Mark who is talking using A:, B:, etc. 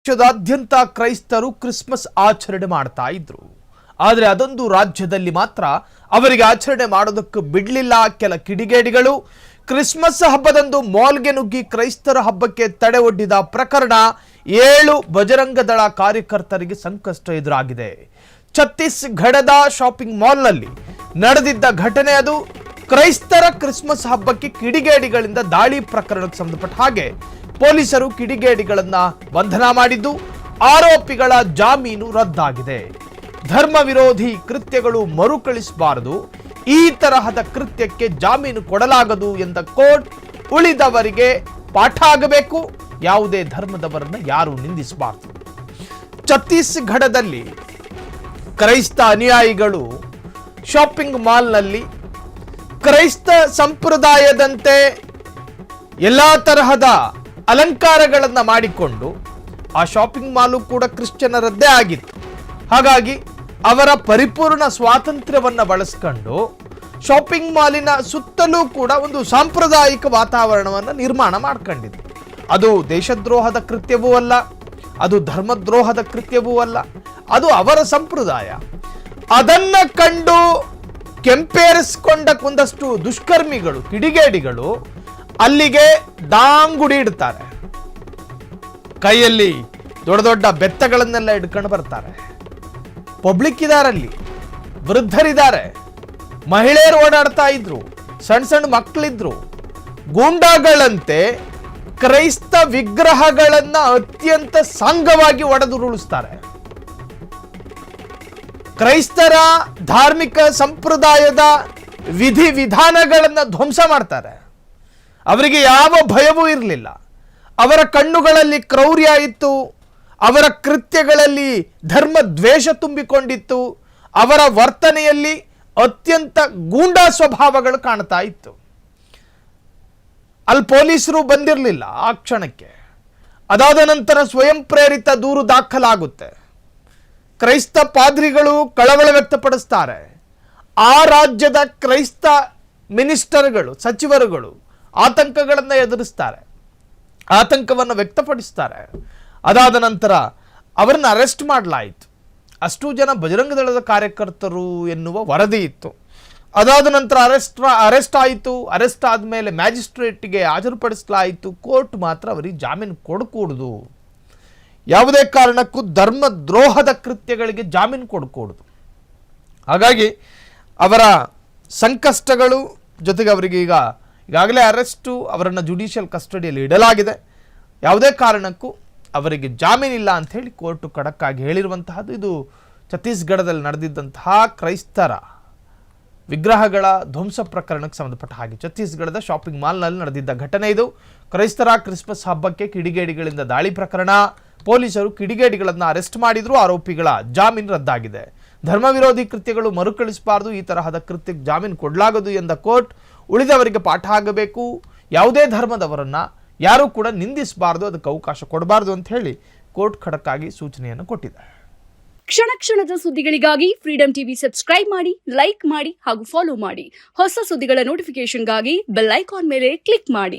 A: ರಾಜ್ಯದಾದ್ಯಂತ ಕ್ರೈಸ್ತರು ಕ್ರಿಸ್ಮಸ್ ಆಚರಣೆ ಮಾಡ್ತಾ ಇದ್ರು. ಆದರೆ ಅದೊಂದು ರಾಜ್ಯದಲ್ಲಿ ಮಾತ್ರ ಅವರಿಗೆ ಆಚರಣೆ ಮಾಡೋದಕ್ಕೆ ಬಿಡಲಿಲ್ಲ ಕೆಲ ಕಿಡಿಗೇಡಿಗಳು. ಕ್ರಿಸ್ಮಸ್ ಹಬ್ಬದಂದು ಮಾಲ್ಗೆ ನುಗ್ಗಿ ಕ್ರೈಸ್ತರ ಹಬ್ಬಕ್ಕೆ ತಡೆ ಒಡ್ಡಿದ ಪ್ರಕರಣ 7 ಬಜರಂಗ ದಳ ಕಾರ್ಯಕರ್ತರಿಗೆ ಸಂಕಷ್ಟ ಎದುರಾಗಿದೆ. ಛತ್ತೀಸ್ಗಢದ ಶಾಪಿಂಗ್ ಮಾಲ್ನಲ್ಲಿ ನಡೆದಿದ್ದ ಘಟನೆ ಅದು. ಕ್ರೈಸ್ತರ ಕ್ರಿಸ್ಮಸ್ ಹಬ್ಬಕ್ಕೆ ಕಿಡಿಗೇಡಿಗಳಿಂದ ದಾಳಿ ಪ್ರಕರಣಕ್ಕೆ ಸಂಬಂಧಪಟ್ಟ ಹಾಗೆ ಪೊಲೀಸರು ಕಿಡಿಗೇಡಿಗಳನ್ನ ಬಂಧನ ಮಾಡಿದ್ದು, ಆರೋಪಿಗಳ ಜಾಮೀನು ರದ್ದಾಗಿದೆ. ಧರ್ಮ ವಿರೋಧಿ ಕೃತ್ಯಗಳು ಮರುಕಳಿಸಬಾರದು, ಈ ತರಹದ ಕೃತ್ಯಕ್ಕೆ ಜಾಮೀನು ಕೊಡಲಾಗದು ಎಂದ ಕೋರ್ಟ್ ಉಳಿದವರಿಗೆ ಪಾಠ ಆಗಬೇಕು, ಯಾವುದೇ ಧರ್ಮದವರನ್ನ ಯಾರು ನಿಂದಿಸಬಾರದು. ಛತ್ತೀಸ್ಗಢದಲ್ಲಿ ಕ್ರೈಸ್ತ ಅನುಯಾಯಿಗಳು ಶಾಪಿಂಗ್ ಮಾಲ್ನಲ್ಲಿ ಕ್ರೈಸ್ತ ಸಂಪ್ರದಾಯದಂತೆ ಎಲ್ಲ ತರಹದ ಅಲಂಕಾರಗಳನ್ನು ಮಾಡಿಕೊಂಡು, ಆ ಶಾಪಿಂಗ್ ಮಾಲು ಕೂಡ ಕ್ರಿಶ್ಚಿಯನರದ್ದೇ ಆಗಿತ್ತು. ಹಾಗಾಗಿ ಅವರ ಪರಿಪೂರ್ಣ ಸ್ವಾತಂತ್ರ್ಯವನ್ನು ಬಳಸ್ಕೊಂಡು ಶಾಪಿಂಗ್ ಮಾಲಿನ ಸುತ್ತಲೂ ಕೂಡ ಒಂದು ಸಾಂಪ್ರದಾಯಿಕ ವಾತಾವರಣವನ್ನು ನಿರ್ಮಾಣ ಮಾಡ್ಕೊಂಡಿದ್ರು. ಅದು ದೇಶದ್ರೋಹದ ಕೃತ್ಯವೂ ಅಲ್ಲ, ಅದು ಧರ್ಮದ್ರೋಹದ ಕೃತ್ಯವೂ ಅಲ್ಲ, ಅದು ಅವರ ಸಂಪ್ರದಾಯ. ಅದನ್ನ ಕಂಡು ಕೆಂಪೇರಿಸಿಕೊಂಡ ಒಂದಷ್ಟು ದುಷ್ಕರ್ಮಿಗಳು, ಕಿಡಿಗೇಡಿಗಳು ಅಲ್ಲಿಗೆ ದಾಂಗುಡಿ ಇಡ್ತಾರೆ. ಕೈಯಲ್ಲಿ ದೊಡ್ಡ ದೊಡ್ಡ ಬೆತ್ತಗಳನ್ನೆಲ್ಲ ಹಿಡ್ಕೊಂಡು ಬರ್ತಾರೆ. ಪಬ್ಲಿಕ್ ಇದಾರಲ್ಲಿ, ವೃದ್ಧರಿದ್ದಾರೆ, ಮಹಿಳೆಯರು ಓಡಾಡ್ತಾ ಇದ್ರು, ಸಣ್ಣ ಸಣ್ಣ ಮಕ್ಕಳಿದ್ರು. ಗೂಂಡಾಗಳಂತೆ ಕ್ರೈಸ್ತ ವಿಗ್ರಹಗಳನ್ನ ಅತ್ಯಂತ ಸಾಂಗವಾಗಿ ಒಡೆದುರುಳಿಸ್ತಾರೆ. ಕ್ರೈಸ್ತರ ಧಾರ್ಮಿಕ ಸಂಪ್ರದಾಯದ ವಿಧಿ ವಿಧಾನಗಳನ್ನ ಧ್ವಂಸ ಮಾಡ್ತಾರೆ. ಅವರಿಗೆ ಯಾವ ಭಯವೂ ಇರಲಿಲ್ಲ. ಅವರ ಕಣ್ಣುಗಳಲ್ಲಿ ಕ್ರೌರ್ಯ ಇತ್ತು, ಅವರ ಕೃತ್ಯಗಳಲ್ಲಿ ಧರ್ಮ ದ್ವೇಷ ತುಂಬಿಕೊಂಡಿತ್ತು, ಅವರ ವರ್ತನೆಯಲ್ಲಿ ಅತ್ಯಂತ ಗೂಂಡಾ ಸ್ವಭಾವಗಳು ಕಾಣ್ತಾ ಇತ್ತು. ಅಲ್ಲಿ ಪೊಲೀಸರು ಬಂದಿರಲಿಲ್ಲ ಆ ಕ್ಷಣಕ್ಕೆ. ಅದಾದ ನಂತರ ಸ್ವಯಂ ಪ್ರೇರಿತ ದೂರು ದಾಖಲಾಗುತ್ತೆ. ಕ್ರೈಸ್ತ ಪಾದ್ರಿಗಳು ಕಳವಳ ವ್ಯಕ್ತಪಡಿಸ್ತಾರೆ. ಆ ರಾಜ್ಯದ ಕ್ರೈಸ್ತ ಮಿನಿಸ್ಟರ್ಗಳು, ಸಚಿವರುಗಳು ಆತಂಕಗಳನ್ನು ಎದುರಿಸ್ತಾರೆ, ಆತಂಕವನ್ನು ವ್ಯಕ್ತಪಡಿಸ್ತಾರೆ. ಅದಾದ ನಂತರ ಅವರನ್ನು ಅರೆಸ್ಟ್ ಮಾಡಲಾಯಿತು. ಅಷ್ಟು ಜನ ಬಜರಂಗ ದಳದ ಕಾರ್ಯಕರ್ತರು ಎನ್ನುವ ವರದಿ ಇತ್ತು. ಅದಾದ ನಂತರ ಅರೆಸ್ಟ್ ಆಯಿತು. ಅರೆಸ್ಟ್ ಆದಮೇಲೆ ಮ್ಯಾಜಿಸ್ಟ್ರೇಟ್ಗೆ ಹಾಜರುಪಡಿಸಲಾಯಿತು. ಕೋರ್ಟ್ ಮಾತ್ರ ಅವರಿಗೆ ಜಾಮೀನು ಕೊಡಕೂಡದು, ಯಾವುದೇ ಕಾರಣಕ್ಕೂ ಧರ್ಮ ದ್ರೋಹದ ಕೃತ್ಯಗಳಿಗೆ ಜಾಮೀನು ಕೊಡಕೂಡದು. ಹಾಗಾಗಿ ಅವರ ಸಂಕಷ್ಟಗಳು ಜೊತೆಗೆ ಅವರಿಗೆ ಈಗಾಗಲೇ ಅರೆಸ್ಟು, ಅವರನ್ನು ಜುಡಿಷಿಯಲ್ ಕಸ್ಟಡಿಯಲ್ಲಿ ಇಡಲಾಗಿದೆ. ಯಾವುದೇ ಕಾರಣಕ್ಕೂ ಅವರಿಗೆ ಜಾಮೀನಿಲ್ಲ ಅಂಥೇಳಿ ಕೋರ್ಟು ಖಡಕ್ಕಾಗಿ ಹೇಳಿರುವಂತಹದ್ದು. ಇದು ಛತ್ತೀಸ್ಗಢದಲ್ಲಿ ನಡೆದಿದ್ದಂತಹ ಕ್ರೈಸ್ತರ ವಿಗ್ರಹಗಳ ಧ್ವಂಸ ಪ್ರಕರಣಕ್ಕೆ ಸಂಬಂಧಪಟ್ಟ ಹಾಗೆ ಛತ್ತೀಸ್ಗಢದ ಶಾಪಿಂಗ್ ಮಾಲ್ನಲ್ಲಿ ನಡೆದಿದ್ದ ಘಟನೆ ಇದು. ಕ್ರೈಸ್ತರ ಕ್ರಿಸ್ಮಸ್ ಹಬ್ಬಕ್ಕೆ ಕಿಡಿಗೇಡಿಗಳಿಂದ ದಾಳಿ ಪ್ರಕರಣ. ಪೊಲೀಸರು ಕಿಡಿಗೇಡಿಗಳನ್ನು ಅರೆಸ್ಟ್ ಮಾಡಿದ್ರು, ಆರೋಪಿಗಳ ಜಾಮೀನು ರದ್ದಾಗಿದೆ. ಧರ್ಮ ವಿರೋಧಿ ಕೃತ್ಯಗಳು ಮರುಕಳಿಸಬಾರದು, ಈ ತರಹದ ಕೃತ್ಯಕ್ಕೆ ಜಾಮೀನು ಕೊಡಲಾಗದು ಎಂದ ಕೋರ್ಟ್ ಉಳಿದವರಿಗೆ ಪಾಠ ಆಗಬೇಕು, ಯಾವುದೇ ಧರ್ಮದವರನ್ನ ಯಾರೂ ಕೂಡ ನಿಂದಿಸಬಾರದು, ಅದಕ್ಕೆ ಅವಕಾಶ ಕೊಡಬಾರದು ಅಂತ ಹೇಳಿ ಕೋರ್ಟ್ ಖಡಕ್ಕಾಗಿ ಸೂಚನೆಯನ್ನು ಕೊಟ್ಟಿದೆ.
B: ಕ್ಷಣ ಕ್ಷಣದ ಸುದ್ದಿಗಳಿಗಾಗಿ ಫ್ರೀಡಂ ಟಿವಿ ಸಬ್ಸ್ಕ್ರೈಬ್ ಮಾಡಿ, ಲೈಕ್ ಮಾಡಿ ಹಾಗೂ ಫಾಲೋ ಮಾಡಿ. ಹೊಸ ಸುದ್ದಿಗಳ ನೋಟಿಫಿಕೇಶನ್ಗಾಗಿ ಬೆಲ್ ಐಕಾನ್ ಮೇಲೆ ಕ್ಲಿಕ್ ಮಾಡಿ.